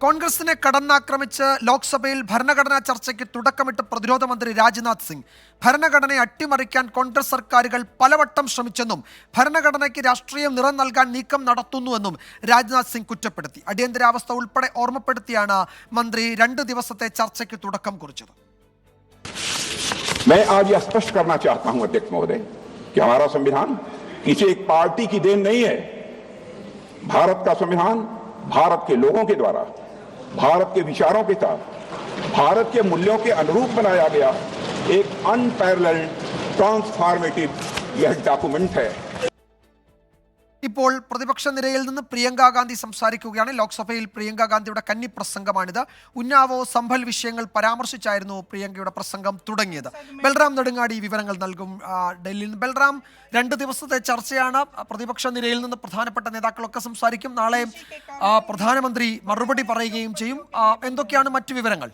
കോൺഗ്രസിനെ കടന്നാക്രമിച്ച് ലോക്സഭയിൽ ഭരണഘടനാ ചർച്ചയ്ക്ക് തുടക്കമിട്ട് പ്രതിരോധ മന്ത്രി രാജ്നാഥ് സിംഗ് ഭരണഘടനയെ അട്ടിമറിക്കാൻ കോൺഗ്രസ് സർക്കാരുകൾ പലവട്ടം ശ്രമിച്ചെന്നും ഭരണഘടനയ്ക്ക് രാഷ്ട്രീയം നിറം നൽകാൻ നീക്കം നടത്തുന്നുവെന്നും രാജ്നാഥ് സിംഗ് കുറ്റപ്പെടുത്തി. അടിയന്തരാവസ്ഥ ഉൾപ്പെടെ ഓർമ്മപ്പെടുത്തിയാണ് മന്ത്രി 2 ദിവസത്തെ ചർച്ചയ്ക്ക് തുടക്കം കുറിച്ചത്. मैं आज यह स्पष्ट करना चाहता हूं अध्यक्ष महोदय कि हमारा संविधान किसी एक पार्टी की देन नहीं है। भारत का संविधान भारत के लोगों के द्वारा भारत के विचारों के साथ भारत के मूल्यों के अनुरूप बनाया गया एक अनपैरेलल्ड ट्रांसफॉर्मेटिव यह डॉक्यूमेंट है. ഇപ്പോൾ പ്രതിപക്ഷ നിരയിൽ നിന്ന് പ്രിയങ്ക ഗാന്ധി സംസാരിക്കുകയാണ്. ലോക്സഭയിൽ പ്രിയങ്ക ഗാന്ധിയുടെ കന്നി പ്രസംഗമാണിത്. ഉന്നാവോ സംഭൽ വിഷയങ്ങൾ പരാമർശിച്ചായിരുന്നു പ്രിയങ്കയുടെ പ്രസംഗം തുടങ്ങിയത്. ബൽറാം നെടുങ്ങാടി വിവരങ്ങൾ നൽകും ഡൽഹിയിൽ നിന്ന്. ബൽറാം, 2 ദിവസത്തെ ചർച്ചയാണ്. പ്രതിപക്ഷ നിരയിൽ നിന്ന് പ്രധാനപ്പെട്ട നേതാക്കളൊക്കെ സംസാരിക്കും. നാളെ പ്രധാനമന്ത്രി മറുപടി പറയുകയും ചെയ്യും. എന്തൊക്കെയാണ് മറ്റു വിവരങ്ങൾ?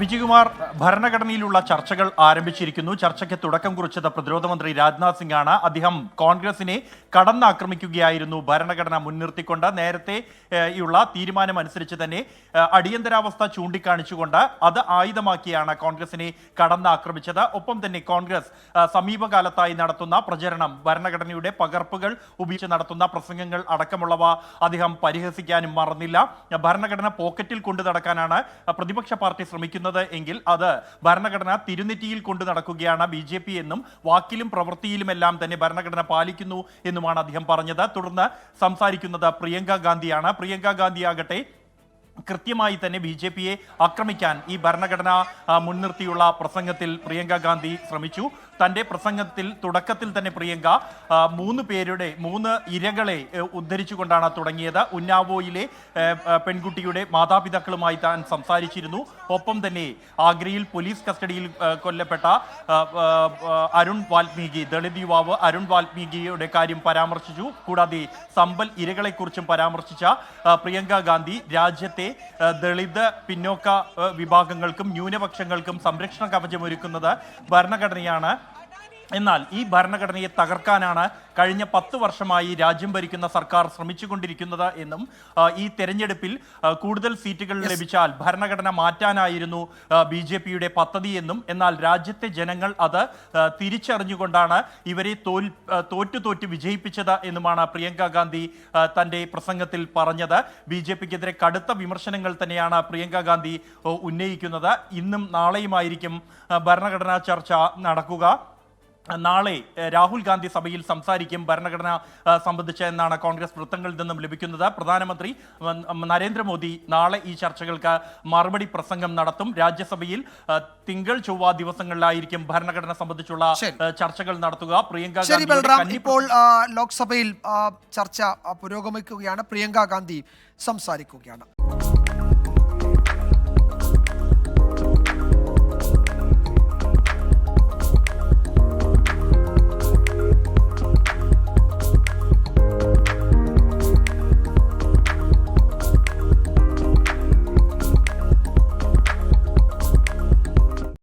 വിജയകുമാർ, ഭരണഘടനയിലുള്ള ചർച്ചകൾ ആരംഭിച്ചിരിക്കുന്നു. ചർച്ചയ്ക്ക് തുടക്കം കുറിച്ചത് പ്രതിരോധ മന്ത്രി രാജ്നാഥ് സിംഗ് ആണ്. അദ്ദേഹം കോൺഗ്രസിനെ കടന്നാക്രമിക്കുകയായിരുന്നു ഭരണഘടന മുൻനിർത്തിക്കൊണ്ട്. നേരത്തെ ഉള്ള തീരുമാനം അനുസരിച്ച് തന്നെ അടിയന്തരാവസ്ഥ ചൂണ്ടിക്കാണിച്ചുകൊണ്ട് അത് ആയുധമാക്കിയാണ് കോൺഗ്രസിനെ കടന്നാക്രമിച്ചത്. ഒപ്പം തന്നെ കോൺഗ്രസ് സമീപകാലത്തായി നടത്തുന്ന പ്രചരണം, ഭരണഘടനയുടെ പകർപ്പുകൾ ഉപയോഗിച്ച് നടത്തുന്ന പ്രസംഗങ്ങൾ അടക്കമുള്ളവ അദ്ദേഹം പരിഹസിക്കാനും മറന്നില്ല. ഭരണഘടന പോക്കറ്റിൽ കൊണ്ടു നടക്കാനാണ് പ്രതിപക്ഷ പാർട്ടി ശ്രമിക്കുന്നത് എങ്കിൽ അത് ഭരണഘടന തിരുനെറ്റിയിൽ കൊണ്ടു നടക്കുകയാണ് BJP എന്നും വാക്കിലും പ്രവൃത്തിയിലുമെല്ലാം തന്നെ ഭരണഘടന പാലിക്കുന്നു എന്നുമാണ് അദ്ദേഹം പറഞ്ഞത്. തുടർന്ന് സംസാരിക്കുന്നത് പ്രിയങ്ക ഗാന്ധിയാണ്. പ്രിയങ്ക ഗാന്ധിയാകട്ടെ കൃത്യമായി തന്നെ BJPയെ ആക്രമിക്കാൻ ഈ ഭരണഘടന മുൻനിർത്തിയുള്ള പ്രസംഗത്തിൽ പ്രിയങ്ക ഗാന്ധി ശ്രമിച്ചു. തൻ്റെ പ്രസംഗത്തിൽ തുടക്കത്തിൽ തന്നെ പ്രിയങ്ക 3 ഇരകളെ ഉദ്ധരിച്ചുകൊണ്ടാണ് തുടങ്ങിയത്. ഉന്നാവോയിലെ പെൺകുട്ടിയുടെ മാതാപിതാക്കളുമായി താൻ സംസാരിച്ചിരുന്നു. ഒപ്പം തന്നെ ആഗ്രയിൽ പോലീസ് കസ്റ്റഡിയിൽ കൊല്ലപ്പെട്ട അരുൺ വാൽമീകി, ദളിത് യുവാവ് അരുൺ വാൽമീകിയുടെ കാര്യം പരാമർശിച്ചു. കൂടാതെ സമ്പൽ ഇരകളെക്കുറിച്ചും പരാമർശിച്ച പ്രിയങ്ക ഗാന്ധി രാജ്യത്തെ ദളിത് പിന്നോക്ക വിഭാഗങ്ങൾക്കും ന്യൂനപക്ഷങ്ങൾക്കും സംരക്ഷണ കവചമൊരുക്കുന്നത് ഭരണഘടനയാണ്. എന്നാൽ ഈ ഭരണഘടനയെ തകർക്കാനാണ് കഴിഞ്ഞ 10 വർഷമായി രാജ്യം ഭരിക്കുന്ന സർക്കാർ ശ്രമിച്ചുകൊണ്ടിരിക്കുന്നത് എന്നും ഈ തെരഞ്ഞെടുപ്പിൽ കൂടുതൽ സീറ്റുകൾ ലഭിച്ചാൽ ഭരണഘടന മാറ്റാനായിരുന്നു BJPയുടെ പദ്ധതി എന്നും, എന്നാൽ രാജ്യത്തെ ജനങ്ങൾ അത് തിരിച്ചറിഞ്ഞുകൊണ്ടാണ് ഇവരെ തോറ്റു വിജയിപ്പിച്ചത് എന്നുമാണ് പ്രിയങ്ക ഗാന്ധി തൻ്റെ പ്രസംഗത്തിൽ പറഞ്ഞത്. BJPക്കെതിരെ കടുത്ത വിമർശനങ്ങൾ തന്നെയാണ് പ്രിയങ്ക ഗാന്ധി ഉന്നയിക്കുന്നത്. ഇന്നും നാളെയുമായിരിക്കും ഭരണഘടനാ ചർച്ച നടക്കുക. നാളെ രാഹുൽ ഗാന്ധി സഭയിൽ സംസാരിക്കും ഭരണഘടന സംബന്ധിച്ച് എന്നാണ് കോൺഗ്രസ് വൃത്തങ്ങളിൽ നിന്നും ലഭിക്കുന്നത്. പ്രധാനമന്ത്രി നരേന്ദ്രമോദി നാളെ ഈ ചർച്ചകൾക്ക് മറുപടി പ്രസംഗം നടത്തും. രാജ്യസഭയിൽ തിങ്കൾ ചൊവ്വ ദിവസങ്ങളിലായിരിക്കും ഭരണഘടന സംബന്ധിച്ചുള്ള ചർച്ചകൾ നടത്തുക. പ്രിയങ്ക ഗാന്ധി ഇപ്പോൾ ലോക്സഭയിൽ ചർച്ച പുരോഗമിക്കുകയാണ്. പ്രിയങ്ക ഗാന്ധി സംസാരിക്കുകയാണ്.